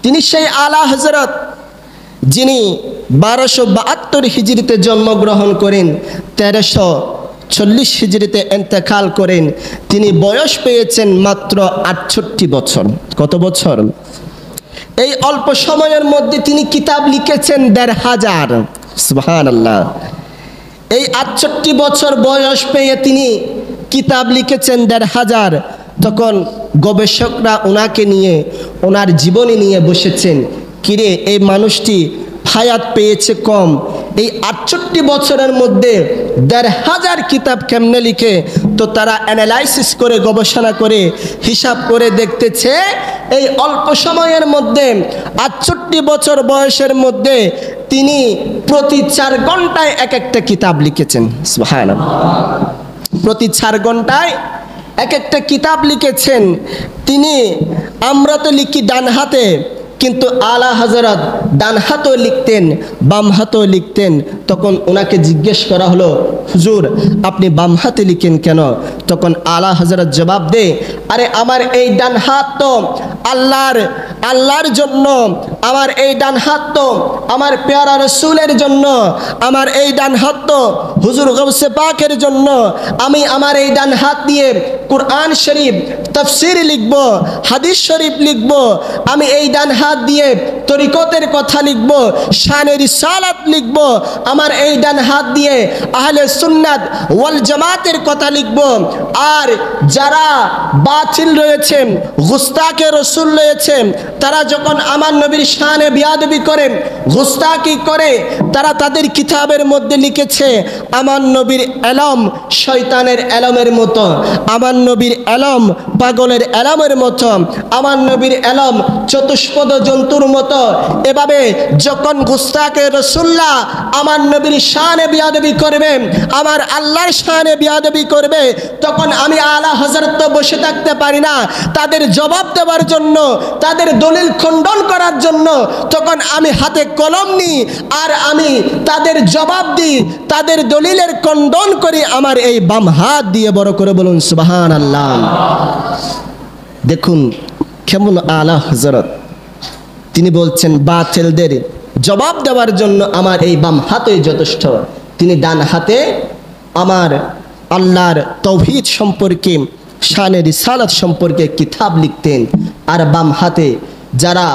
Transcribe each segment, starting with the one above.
তিনি সেই আলা হযরত যিনি 1272 হিজরিতে জন্মগ্রহণ করেন, 1340 হিজরিতে ইন্তেকাল করেন। তিনি বয়স পেয়েছেন মাত্র 68 বছর। কত বছর? এই অল্প সময়ের মধ্যে তিনি কিতাব লিখেছেন 1500। সুবহানাল্লাহ। এই 68 বছর বয়স পেয়ে তিনি কিতাব লিখেছেন 1500। তখন গবেষকরা ওনাকে নিয়ে, ওনার জীবনী নিয়ে বসেছেন, কিরে এই মানুষটি হায়াত পেয়েছে কম, এই 68 বছরের মধ্যে 1500 কিতাব কেমনে লিখে? তো তারা অ্যানালাইসিস করে, গবেষণা করে, হিসাব করে দেখতেছে এই অল্প সময়ের মধ্যে 68 বছর বয়সের মধ্যে তিনি প্রতি 4 ঘন্টায় এক একটা কিতাব লিখেছেন। সুবহানাল্লাহ। প্রতি 4 ঘন্টায় এক একটা কিতাব লিখেছেন তিনি। আমরা তো লিখি ডান হাতে, কিন্তু আলা হযরত ডান হাতেও লিখতেন, বাম হাতেও লিখতেন। তখন ওনাকে জিজ্ঞেস করা হলো, হুজুর আপনি বাম হাতে লিখেন কেন? তখন আলা হযরত জবাব দেয়, আরে আমার এই ডান হাত তো আল্লাহর জন্য, আমার এই ডান হাত তো আমার পেয়ারা রাসূলের জন্য, আমার এই ডান হাত তো হুজুর গৌসে পাকের জন্য। আমি আমার এই ডান হাত দিয়ে কুরআন শরীফ তাফসীর লিখব, হাদিস শরীফ লিখব। আমি এই ডান হাত দিয়ে তরিকতের কথা লিখব, শানে রিসালাত লিখব। আমার এই ডান হাত দিয়ে আহলে সুন্নাত ওয়াল জামাতের কথা লিখব। আর যারা বাতিল রয়েছে, গুস্তাকে রাসূল রয়েছে, তারা যখন আমার নবীর শানে বিয়াদবি করে, গুস্তাকি করে, তারা তাদের কিতাবের মধ্যে লিখেছে আমার নবীর এলম শয়তানের এলমের মতো, আমার নবীর এলম পাগলের এলমের মতো, আমার নবীর এলম চতুষ্পদ জন্তুর মতো। এভাবে যখন গুস্তাকে রাসূলুল্লাহ আমার নবীর শানে বিয়াদবি করবে, আমার আল্লাহর শানে বিয়াদবি করবে, তখন আমি আলা হযরত তো বসে থাকতে পারি না তাদের জবাব দেওয়ার জন্য, তাদের দলিল খণ্ডন করার জন্য। তখন আমি হাতে কলম নিই আর আমি তাদের জবাব দিই, তাদের দলিলের খণ্ডন করি আমার এই বাম হাত দিয়ে। বড় করে বলুন সুবহানাল্লাহ। দেখুন কেমন আলা হযরত, তিনি বলছেন বাতিলদের জবাব দেওয়ার জন্য আমার এই বাম হাতই যথেষ্ট। তিনি ডান হাতে আমার আল্লাহর তাওহীদ সম্পর্কে, শানে রিসালাত সম্পর্কে কিতাব লিখতেন, আর বাম হাতে যারা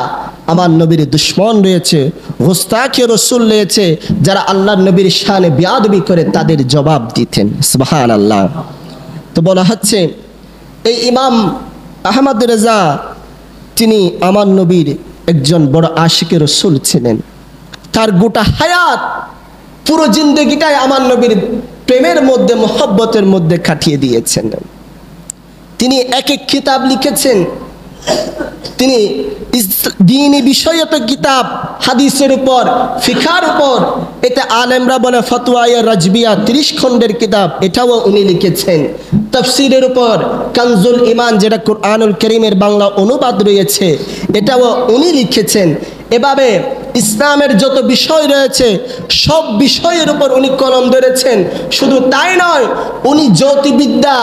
আমার নবীর দুশ্মন রয়েছে, গুস্তাকে রাসূল রয়েছে, যারা আল্লাহর নবীর শানে বিয়াদবি করে, তাদের জবাব দিতেন। সুবহানাল্লাহ। তো বলা হচ্ছে এই ইমাম আহমদ রেজা তিনি আমার নবীর একজন বড় আশিকে রাসূল ছিলেন। তার গোটা হায়াত, পুরো জিন্দেগিটাই আমার নবীর প্রেমের মধ্যে, মহব্বতের মধ্যে কাটিয়ে দিয়েছেন। তিনি এক এক কিতাব লিখেছেন। তিনি দ্বীনি বিষয়ত কিতাব, হাদিসের উপর, ফিকার উপর, এটা আলেমরা বলে ফতোয়ায়ে রাজবিয়া 30 খণ্ডের কিতাব, এটাও উনি লিখেছেন। তাফসীরের উপর কানজুল ঈমান, যেটা কুরআনুল কারীমের বাংলা অনুবাদ রয়েছে, এটাও উনি লিখেছেন। এভাবে ইসলামের যত বিষয় রয়েছে সব বিষয়ের উপর উনি কলম ধরেছেন। শুধু তাই নয়, উনি জ্যোতির্বিদ্যা,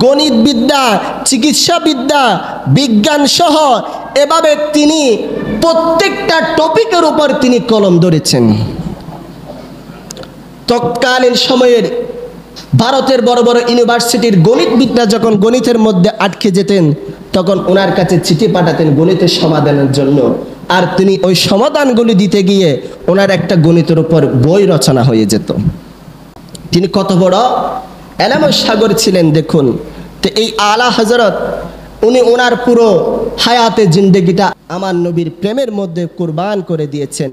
গণিতবিদ্যা, চিকিৎসাবিদ্যা, বিজ্ঞান সহ এভাবে তিনি প্রত্যেকটা টপিকের উপর তিনি কলম ধরেছেন। তৎকালীন সময়ের ভারতের বড় বড় ইউনিভার্সিটির গণিতবিদরা যখন গণিতের মধ্যে আটকে যেতেন, তখন ওনার কাছে চিঠি পাঠাতেন গণিতের সমাধানের জন্য। আর তিনি ওই সমাধানগুলি দিতে গিয়ে ওনার একটা গণিতের উপর বই রচনা হয়ে যেত। তিনি কত বড় এলেমের সাগর ছিলেন দেখুন। তো এই আলা হযরত উনি ওনার পুরো হায়াতে জিন্দেগিটা আমার নবীর প্রেমের মধ্যে কুরবান করে দিয়েছেন।